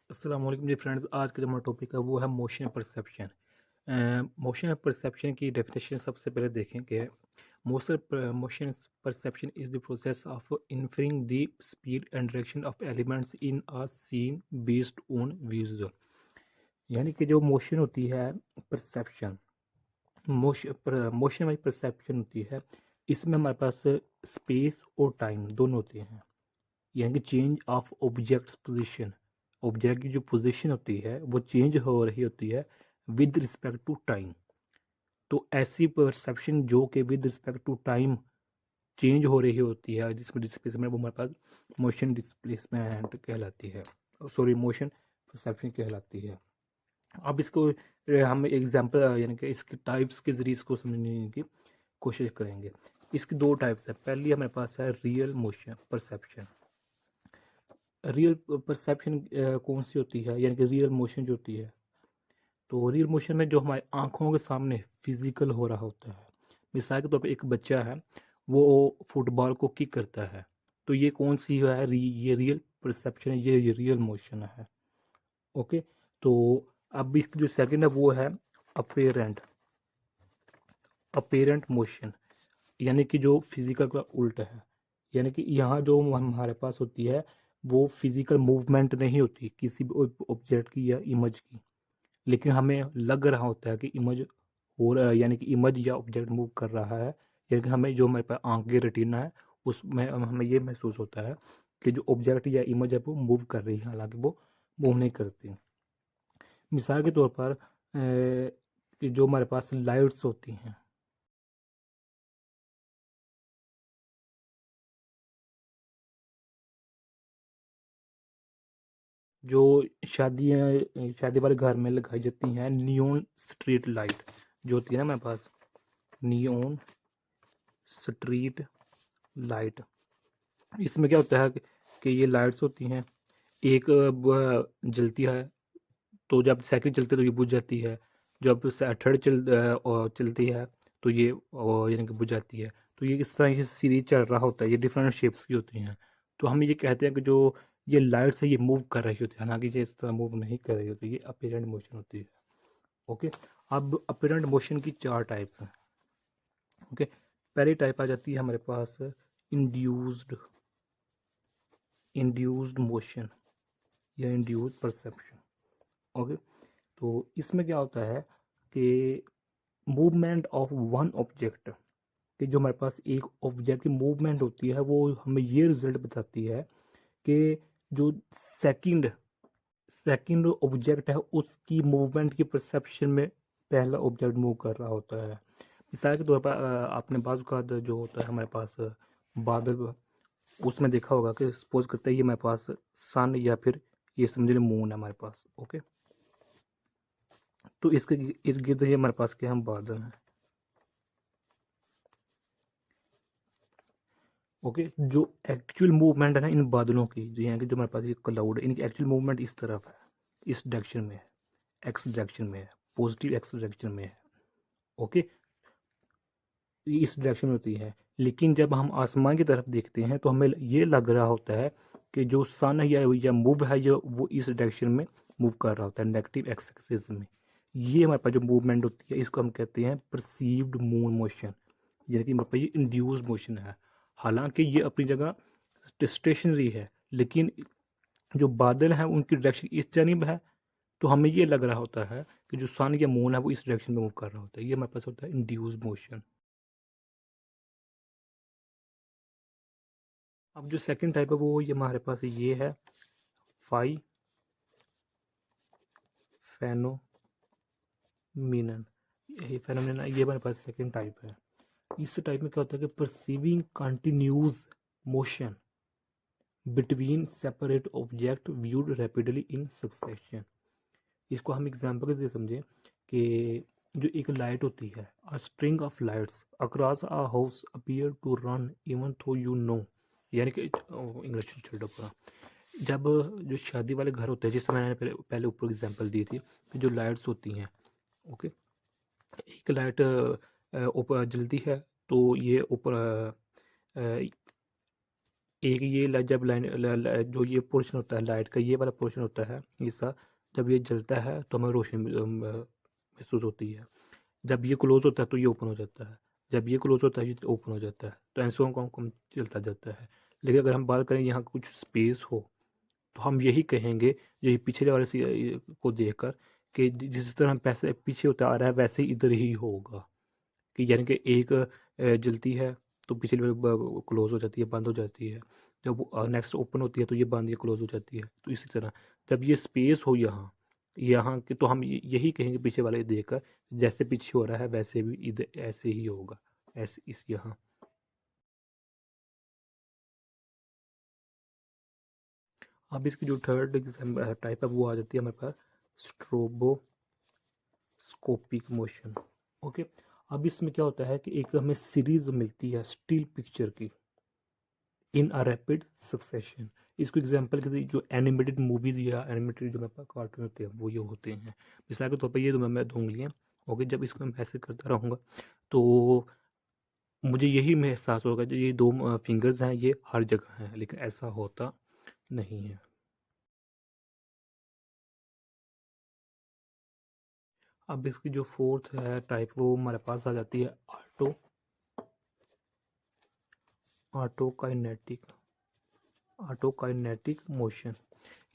अस्सलाम वालेकुम जी फ्रेंड्स। आज का जो हमारा टॉपिक है वो है मोशन परसेप्शन। मोशन परसेप्शन की डेफिनेशन सबसे पहले देखें कि motion perception is the process of inferring the speed and direction of elements in a scene based on visual. यानी कि जो मोशन होती है परसेप्शन, मोशन वाली परसेप्शन होती है, इसमें हमारे पास स्पेस और टाइम दोनों होते हैं। यानी कि change of objects position, object की जो पोजीशन होती है वो चेंज हो रही होती है विद रिस्पेक्ट टू टाइम। तो ऐसी परसेप्शन जो कि with respect to time change हो रही होती है, जिसमें डिस्प्लेसमेंट वो हमारे पास मोशन डिस्प्लेसमेंट कहलाती है, सॉरी मोशन परसेप्शन कहलाती है। अब इसको हम एग्जांपल यानी कि इसके टाइप्स के जरिए इसको समझने की कोशिश करेंगे। इसकी दो टाइप्स है। पहली हमारे पास है real motion perception. Real perception कौन सी होती है, यानी कि रियल मोशन जो होती है, तो रियल मोशन में जो हमारी आंखों के सामने फिजिकल हो रहा होता है। मिसाल के तौर पर एक बच्चा है, वो फुटबॉल को किक करता है, तो ये कौन सी है, ये रियल परसेप्शन है, ये रियल मोशन है। ओके। तो अब इसकी जो सेकंड है वो है अपेरेंट अपेरेंट मोशन, यानी कि जो फिजिकल का उल्टा है। यानी कि यहाँ जो हमारे पास होती है वो फिजिकल मूवमेंट नहीं होती किसी भी ऑब्जेक्ट की या इमेज की, लेकिन हमें लग रहा होता है कि इमेज हो रहा है, यानी कि इमेज या ऑब्जेक्ट मूव कर रहा है। यानी कि हमें जो हमारे पास आंख की रेटिना है उसमें हमें ये महसूस होता है कि जो ऑब्जेक्ट या इमेज है वो मूव कर रही है, हालांकि वो मूव नहीं करती। मिसाल के तौर पर कि जो हमारे पास लाइट्स होती हैं, जो शादी वाले घर में लगाई जाती हैं, नियॉन स्ट्रीट लाइट जो होती है ना हमारे पास, नियॉन स्ट्रीट लाइट। इसमें क्या होता है कि ये लाइट्स होती हैं, एक जलती है, तो जब सेकंड चलती है तो ये बुझ जाती है, जब थर्ड चलती है तो ये यानी कि बुझ जाती है। तो ये इस तरह ये सीरीज चल रहा होता है, ये डिफरेंट शेप्स की होती हैं। तो हम ये कहते हैं कि जो ये लाइट्स है ये मूव कर रही होती है, हालांकि ये इस तरह मूव नहीं कर रही होती, ये अपीरेंट मोशन होती है। ओके। अब अपीरेंट मोशन की चार टाइप्स हैं। ओके। पहली टाइप आ जाती है हमारे पास इंड्यूस्ड इंड्यूस्ड मोशन या इंड्यूस्ड परसेप्शन। ओके। तो इसमें क्या होता है कि मूवमेंट ऑफ वन ऑब्जेक्ट, कि जो हमारे पास एक ऑब्जेक्ट की मूवमेंट होती है वो हमें ये रिजल्ट बताती है कि जो सेकंड सेकंड ऑब्जेक्ट है उसकी मूवमेंट की परसेप्शन में पहला ऑब्जेक्ट मूव कर रहा होता है। मिसाल के तौर पर आपने बाजू का जो होता है हमारे पास बादल, उसमें देखा होगा कि सपोज करते हैं ये हमारे पास सन या फिर ये समझ मून है हमारे पास। ओके। तो इसके इर्द गिर्द ये हमारे पास क्या हम बादल हैं। ओके। जो एक्चुअल मूवमेंट है ना इन बादलों की, जो यहाँ की जो हमारे पास ये क्लाउड है, इनकी एक्चुअल मूवमेंट इस तरफ है, इस डायरेक्शन में है, एक्स डायरेक्शन में है, पॉजिटिव एक्स डायरेक्शन में है। ओके। इस डायरेक्शन में होती है, लेकिन जब हम आसमान की तरफ देखते हैं तो हमें ये लग रहा होता है कि जो सन है या मूव है जो वो इस डायरेक्शन में मूव कर रहा होता है, नेगेटिव एक्स एक्सिस में। ये हमारे पास जो मूवमेंट होती है इसको हम कहते हैं परसीव्ड मून मोशन, यानी कि हमारे पास ये इंड्यूस मोशन है। हालांकि ये अपनी जगह स्टेशनरी है, लेकिन जो बादल हैं उनकी डायरेक्शन इस जानिब है, तो हमें ये लग रहा होता है कि जो सन या मून है वो इस डायरेक्शन में मूव कर रहा होता है। ये हमारे पास होता है इंड्यूस मोशन। अब जो सेकंड टाइप है वो ये हमारे पास ये है फाई फेनोमिनन। ये फेनोमिनन ये हमारे पास सेकंड टाइप है। इस टाइप में क्या होता है कि perceiving continuous motion between separate object viewed rapidly इन सक्सेशन। इसको हम एग्जांपल के जरिए समझें कि जो एक लाइट होती है, a string of lights across a house appear to run even though you know, यानी कि इंग्लिश छोड़ पूरा। जब जो शादी वाले घर होते हैं, जिससे मैंने पहले ऊपर एग्जांपल दी थी कि जो लाइट्स होती हैं, ओके, एक लाइट ऊपर जलती है, तो ये ऊपर एक ये जब जो ये पोर्शन होता है लाइट का, ये वाला पोर्शन होता है हिस्सा, जब ये जलता है तो हमें रोशनी महसूस होती है। जब ये क्लोज होता है तो ये ओपन हो जाता है, जब ये क्लोज होता है ये ओपन हो जाता है, तो ऐसे कम चलता जाता है। लेकिन अगर हम बात करें यहाँ कुछ स्पेस हो, तो हम यही कहेंगे यही पिछले वाले से को देखकर कि जिस तरह पैसे पीछे होता आ रहा है वैसे ही इधर ही होगा, कि यानी कि एक जलती है तो पिछली क्लोज हो जाती है, बंद हो जाती है, जब नेक्स्ट ओपन होती है तो ये बंद या क्लोज हो जाती है। तो इसी तरह जब ये स्पेस हो यहाँ यहाँ के, तो हम यही कहेंगे पीछे वाले देखकर जैसे पीछे हो रहा है वैसे भी इधर ऐसे ही होगा, ऐसे इस यहाँ। अब इसकी जो थर्ड टाइप है वो आ जाती है हमारे पास स्ट्रोबोस्कोपिक मोशन। ओके, अब इसमें क्या होता है कि एक हमें सीरीज मिलती है स्टिल पिक्चर की इन अ रैपिड सक्सेशन। इसको एग्जांपल के जो एनिमेटेड मूवीज या एनिमेटेड जो मेरे पास कार्टून होते हैं वो ये होते हैं। मिसाल के तौर पर ये तो मैं दो उंगलियाँ, ओके, जब इसको मैं ऐसे करता रहूँगा तो मुझे यही में एहसास होगा जो ये दो फिंगर्स हैं ये हर जगह हैं, लेकिन ऐसा होता नहीं है। अब इसकी जो फोर्थ है टाइप वो हमारे पास आ जाती है ऑटोकाइनेटिक ऑटोकाइनेटिक मोशन।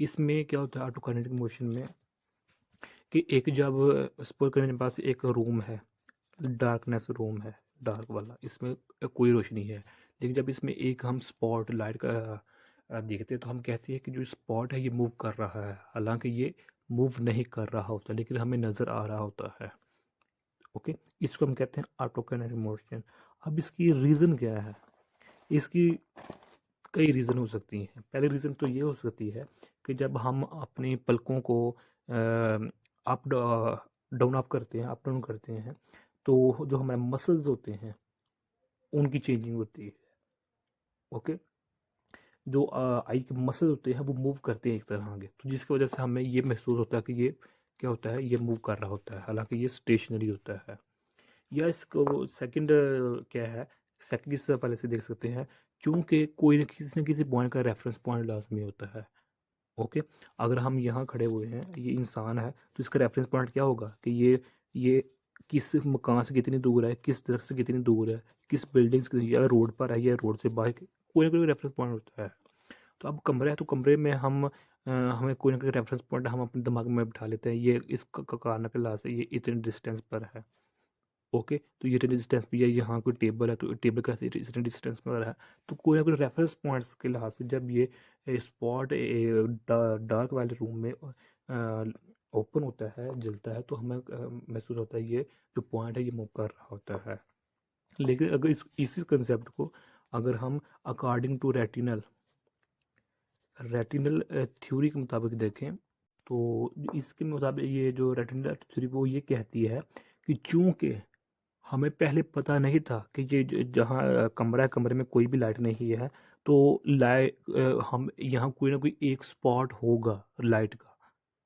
इसमें क्या होता है ऑटोकाइनेटिक मोशन में कि एक जब सपोज करें मेरे पास एक रूम है, डार्कनेस रूम है, डार्क वाला, इसमें कोई रोशनी है, लेकिन जब इसमें एक हम स्पॉट लाइट का देखते हैं तो हम कहते हैं कि जो स्पॉट है ये मूव कर रहा है, हालांकि ये मूव नहीं कर रहा होता लेकिन हमें नज़र आ रहा होता है। ओके, इसको हम कहते हैं ऑटोकाइनेटिक मोशन। अब इसकी रीज़न क्या है? इसकी कई रीज़न हो सकती हैं। पहली रीज़न तो ये हो सकती है कि जब हम अपनी पलकों को अप डाउन अप करते हैं, अप डाउन करते हैं, तो जो हमारे मसल्स होते हैं उनकी चेंजिंग होती है। ओके, जो आई के मसल होते हैं वो मूव करते हैं एक तरह आगे, तो जिसकी वजह से हमें ये महसूस होता है कि ये क्या होता है, ये मूव कर रहा होता है, हालांकि ये स्टेशनरी होता है। या इसको सेकंड क्या है, सेकंड इस पहले से देख सकते हैं, चूंकि कोई न किसी पॉइंट का रेफरेंस पॉइंट लाजमी होता है। ओके, अगर हम यहाँ खड़े हुए हैं, ये इंसान है, तो इसका रेफरेंस पॉइंट क्या होगा कि ये किस मकान से कितनी दूर है, किस दरख्त से कितनी दूर है, किस बिल्डिंग से, या रोड पर है या रोड से बाहर, कोई ना कोई रेफरेंस पॉइंट होता है। तो अब कमरा है तो कमरे में हम हमें कोई ना कोई रेफरेंस पॉइंट हम अपने दिमाग में बिठा लेते हैं, ये इस कारण के लिहाज से ये इतने डिस्टेंस पर है। ओके, तो ये इतने डिस्टेंस पे, या यहाँ कोई टेबल है तो टेबल का इतने डिस्टेंस पर है। तो कोई ना कोई रेफरेंस पॉइंट्स के लिहाज से जब ये स्पॉट डार्क वाले रूम में ओपन होता है, जलता है, तो हमें महसूस होता है ये जो पॉइंट है ये मूव कर रहा होता है। लेकिन अगर इसी कंसेप्ट को अगर हम अकॉर्डिंग टू रेटिनल थ्योरी के मुताबिक देखें, तो इसके मुताबिक ये जो रेटिनल थ्योरी वो ये कहती है कि चूंकि हमें पहले पता नहीं था कि ये जहाँ कमरा है, कमरे में कोई भी लाइट नहीं है, तो लाइट हम यहाँ कोई ना कोई एक स्पॉट होगा लाइट का,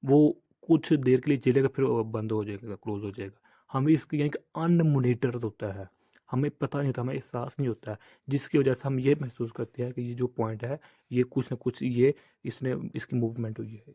वो कुछ देर के लिए चलेगा फिर वो बंद हो जाएगा, क्लोज हो जाएगा। हमें इसकी यानी कि अनमोनिटर्ड होता है, हमें पता नहीं होता, हमें एहसास नहीं होता है, जिसकी वजह से हम ये महसूस करते हैं कि ये जो पॉइंट है ये कुछ ना कुछ ये इसने इसकी मूवमेंट हुई है।